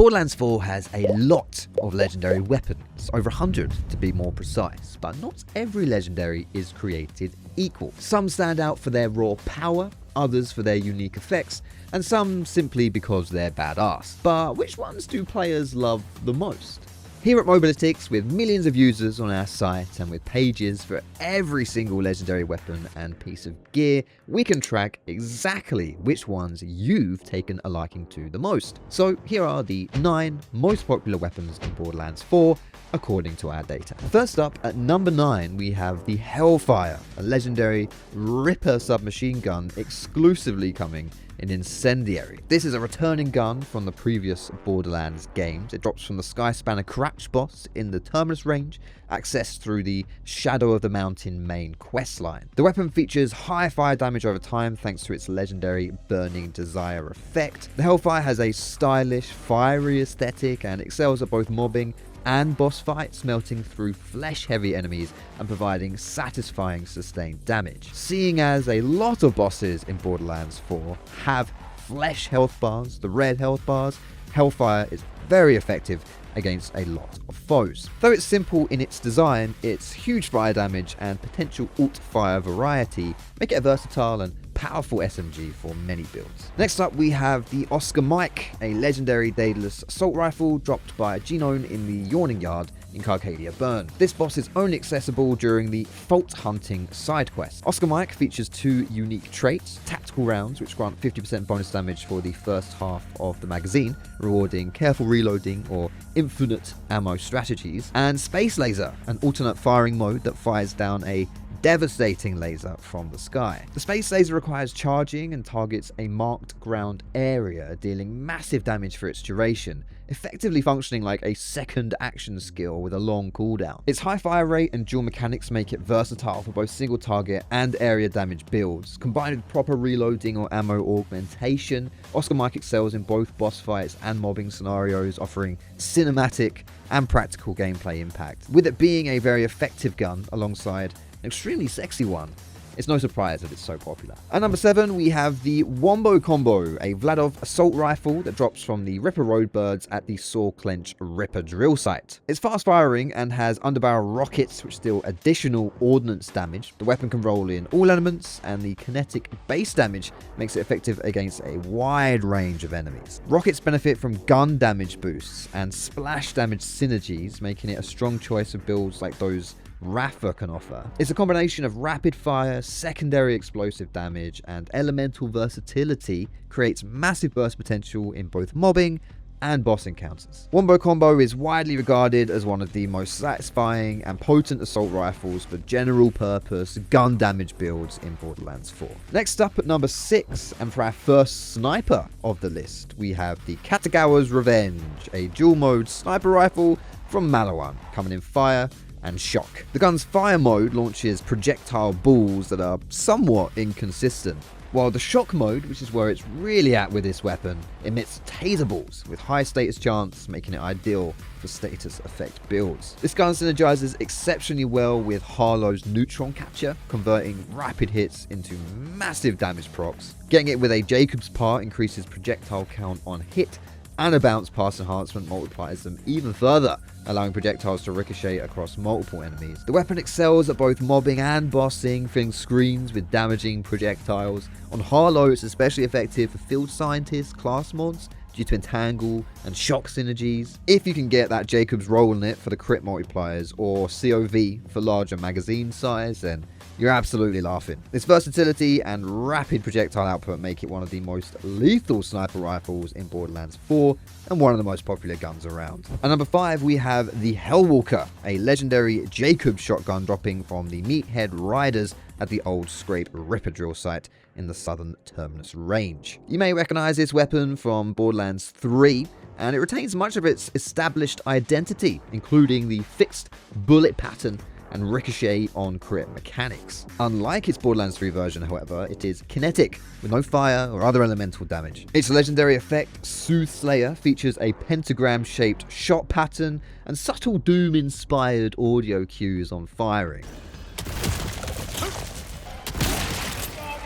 Borderlands 4 has a lot of legendary weapons, over 100 to be more precise, but not every legendary is created equal. Some stand out for their raw power, others for their unique effects, and some simply because they're badass. But which ones do players love the most? Here at Mobalytics, with millions of users on our site and with pages for every single legendary weapon and piece of gear, we can track exactly which ones you've taken a liking to the most. So here are the 9 most popular weapons in Borderlands 4 according to our data. First up, at number 9, we have the Hellfire, a legendary Ripper submachine gun exclusively coming in Incendiary. This is a returning gun from the previous Borderlands games. It drops from the Skyspanner Crouch boss in the Terminus range, accessed through the Shadow of the Mountain main questline. The weapon features high fire damage over time thanks to its legendary Burning Desire effect. The Hellfire has a stylish, fiery aesthetic and excels at both mobbing and boss fights, melting through flesh-heavy enemies and providing satisfying sustained damage. Seeing as a lot of bosses in Borderlands 4 have flesh health bars, the red health bars, Hellfire is very effective against a lot of foes. Though it's simple in its design, its huge fire damage and potential alt fire variety make it a versatile and powerful SMG for many builds. Next up, we have the Oscar Mike, a legendary Daedalus assault rifle dropped by Genome in the Yawning Yard in Carcadia Burn. This boss is only accessible during the Fault Hunting side quest. Oscar Mike features 2 unique traits: tactical rounds, which grant 50% bonus damage for the first half of the magazine, rewarding careful reloading or infinite ammo strategies, and Space Laser, an alternate firing mode that fires down a devastating laser from the sky. The Space Laser requires charging and targets a marked ground area, dealing massive damage for its duration, effectively functioning like a second action skill with a long cooldown. Its high fire rate and dual mechanics make it versatile for both single target and area damage builds. Combined with proper reloading or ammo augmentation, Oscar Mike excels in both boss fights and mobbing scenarios, offering cinematic and practical gameplay impact. With it being a very effective gun alongside an extremely sexy one, it's no surprise that it's so popular. At number 7, we have the Wombo Combo, a Vladov assault rifle that drops from the Ripper Roadbirds at the Saw Clench Ripper drill site. It's fast firing and has underbarrel rockets which deal additional ordnance damage. The weapon can roll in all elements, and the kinetic base damage makes it effective against a wide range of enemies. Rockets benefit from gun damage boosts and splash damage synergies, making it a strong choice of builds like those Rafa can offer. It's a combination of rapid fire, secondary explosive damage, and elemental versatility creates massive burst potential in both mobbing and boss encounters. Wombo Combo is widely regarded as one of the most satisfying and potent assault rifles for general purpose gun damage builds in Borderlands 4. Next up at number 6, and for our first sniper of the list, we have the Katagawa's Revenge, a dual mode sniper rifle from Maliwan, coming in fire and shock. The gun's fire mode launches projectile balls that are somewhat inconsistent, while the shock mode, which is where it's really at with this weapon, emits taser balls with high status chance, making it ideal for status effect builds. This gun synergizes exceptionally well with Harlow's neutron capture, converting rapid hits into massive damage procs. Getting it with a Jacob's part increases projectile count on hit, and a bounce pass enhancement multiplies them even further, allowing projectiles to ricochet across multiple enemies. The weapon excels at both mobbing and bossing, filling screens with damaging projectiles. On Harlow, it's especially effective for field scientist class mods due to entangle and shock synergies. If you can get that Jacob's roll in it for the crit multipliers, or COV for larger magazine size, then you're absolutely laughing. Its versatility and rapid projectile output make it one of the most lethal sniper rifles in Borderlands 4 and one of the most popular guns around. At number 5, we have the Hellwalker, a legendary Jacobs shotgun dropping from the Meathead Riders at the old Scrape Ripper drill site in the southern Terminus range. You may recognize this weapon from Borderlands 3, and it retains much of its established identity, including the fixed bullet pattern and ricochet on crit mechanics. Unlike its Borderlands 3 version, however, it is kinetic, with no fire or other elemental damage. Its legendary effect, Soothslayer, features a pentagram-shaped shot pattern and subtle Doom-inspired audio cues on firing.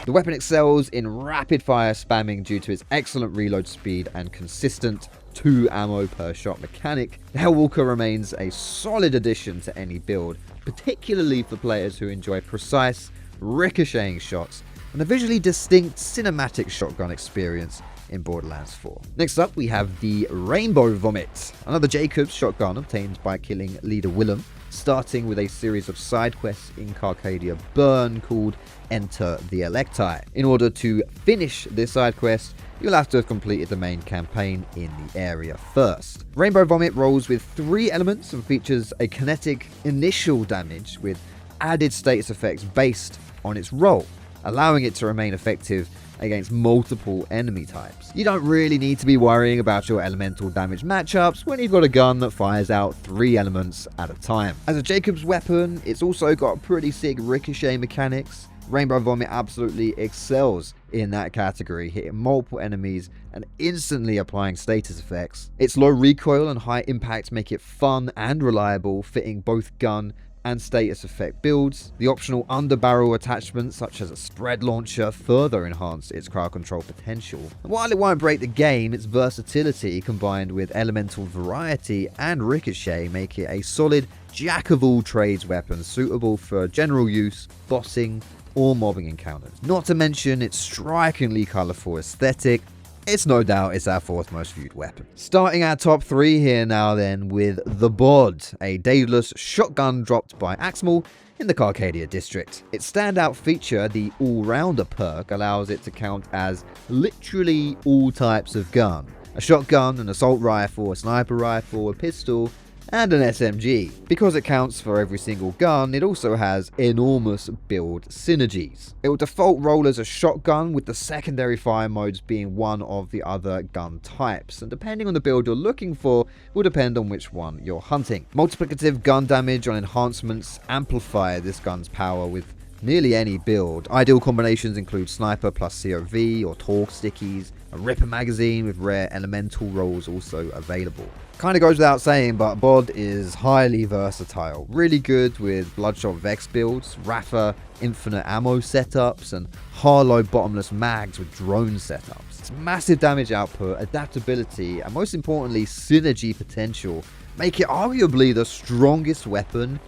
The weapon excels in rapid fire spamming due to its excellent reload speed and consistent 2 ammo per shot mechanic, the Hellwalker remains a solid addition to any build, particularly for players who enjoy precise, ricocheting shots and a visually distinct cinematic shotgun experience in Borderlands 4. Next up, we have the Rainbow Vomit, another Jacobs shotgun obtained by killing Leader Willem, starting with a series of side quests in Carcadia Burn called Enter the Electi. In order to finish this side quest, you'll have to have completed the main campaign in the area first. Rainbow Vomit rolls with 3 elements and features a kinetic initial damage with added status effects based on its roll, allowing it to remain effective against multiple enemy types. You don't really need to be worrying about your elemental damage matchups when you've got a gun that fires out 3 elements at a time. As a Jacobs weapon, it's also got pretty sick ricochet mechanics. Rainbow Vomit absolutely excels in that category, hitting multiple enemies and instantly applying status effects. Its low recoil and high impact make it fun and reliable, fitting both gun and status effect builds. The optional underbarrel attachments such as a spread launcher further enhance its crowd control potential. And while it won't break the game, its versatility combined with elemental variety and ricochet make it a solid jack of all trades weapon suitable for general use, bossing or mobbing encounters. Not to mention its strikingly colourful aesthetic. It's no doubt it's our 4th most viewed weapon. Starting our top 3 here now then with the Bod, a Daedalus shotgun dropped by Axmal in the Carcadia district. Its standout feature, the all-rounder perk, allows it to count as literally all types of gun. A shotgun, an assault rifle, a sniper rifle, a pistol, and an SMG. Because it counts for every single gun, it also has enormous build synergies. It will default roll as a shotgun, with the secondary fire modes being one of the other gun types, and depending on the build you're looking for, will depend on which one you're hunting. Multiplicative gun damage on enhancements amplify this gun's power with nearly any build. Ideal combinations include sniper plus COV or torque stickies, a ripper magazine with rare elemental rolls also available. Kinda goes without saying, but Bod is highly versatile. Really good with Bloodshot Vex builds, Rafa infinite ammo setups, and Harlow bottomless mags with drone setups. Its massive damage output, adaptability, and most importantly synergy potential make it arguably the strongest weapon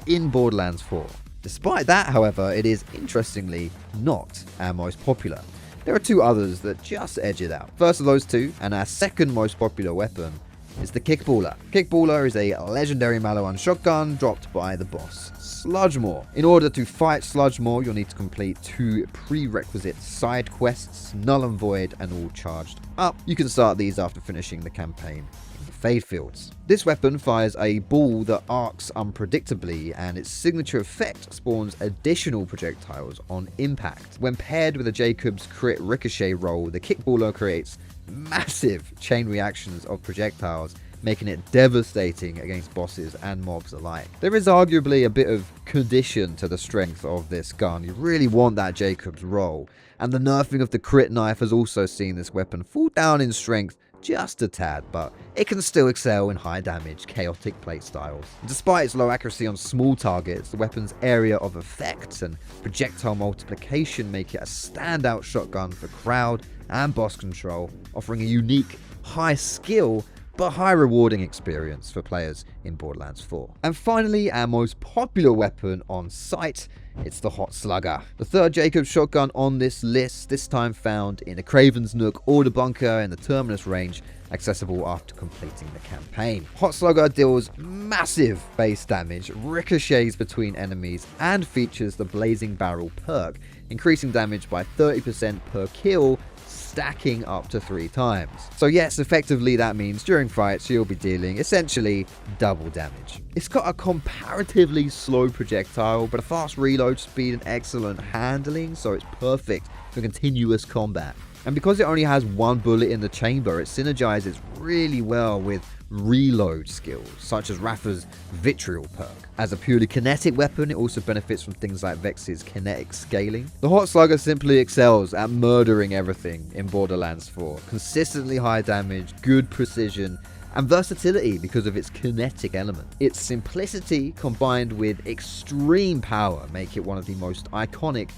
in Borderlands 4. Despite that, however, it is interestingly not our most popular. There are 2 others that just edge it out. First of those 2, and our second most popular weapon, is the Kickballer. Kickballer is a legendary Maliwan shotgun dropped by the boss, Sludgemore. In order to fight Sludgemore, you'll need to complete 2 prerequisite side quests, Null and Void and All Charged Up. You can start these after finishing the campaign in the Fade Fields. This weapon fires a ball that arcs unpredictably, and its signature effect spawns additional projectiles on impact. When paired with a Jacobs crit ricochet roll, the Kickballer creates massive chain reactions of projectiles, making it devastating against bosses and mobs alike. There is arguably a bit of condition to the strength of this gun. You really want that Jacobs roll, and the nerfing of the crit knife has also seen this weapon fall down in strength just a tad, but it can still excel in high damage, chaotic playstyles. Despite its low accuracy on small targets, the weapon's area of effects and projectile multiplication make it a standout shotgun for crowd and boss control, offering a unique, high skill but high rewarding experience for players in Borderlands 4. And finally, our most popular weapon on site, it's the Hot Slugger. The 3rd Jacobs shotgun on this list, this time found in a Craven's Nook order bunker in the Terminus range, accessible after completing the campaign. Hot Slugger deals massive base damage, ricochets between enemies, and features the Blazing Barrel perk, increasing damage by 30% per kill, stacking up to 3 times. So yes, effectively that means during fights you'll be dealing essentially double damage. It's got a comparatively slow projectile, but a fast reload speed and excellent handling, so it's perfect for continuous combat. And because it only has 1 bullet in the chamber, it synergizes really well with reload skills, such as Rafa's Vitriol perk. As a purely kinetic weapon, it also benefits from things like Vex's kinetic scaling. The Hot Slugger simply excels at murdering everything in Borderlands 4. Consistently high damage, good precision, and versatility because of its kinetic element. Its simplicity combined with extreme power make it one of the most iconic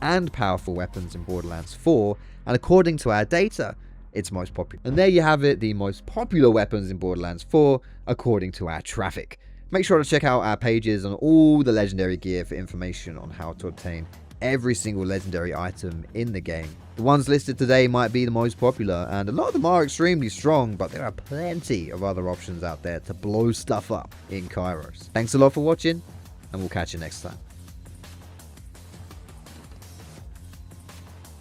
and powerful weapons in Borderlands 4, and according to our data, its most popular. And there you have it, the most popular weapons in Borderlands 4 according to our traffic. Make sure to check out our pages on all the legendary gear for information on how to obtain every single legendary item in the game. The ones listed today might be the most popular, and a lot of them are extremely strong, but there are plenty of other options out there to blow stuff up in Kairos. Thanks a lot for watching, and we'll catch you next time.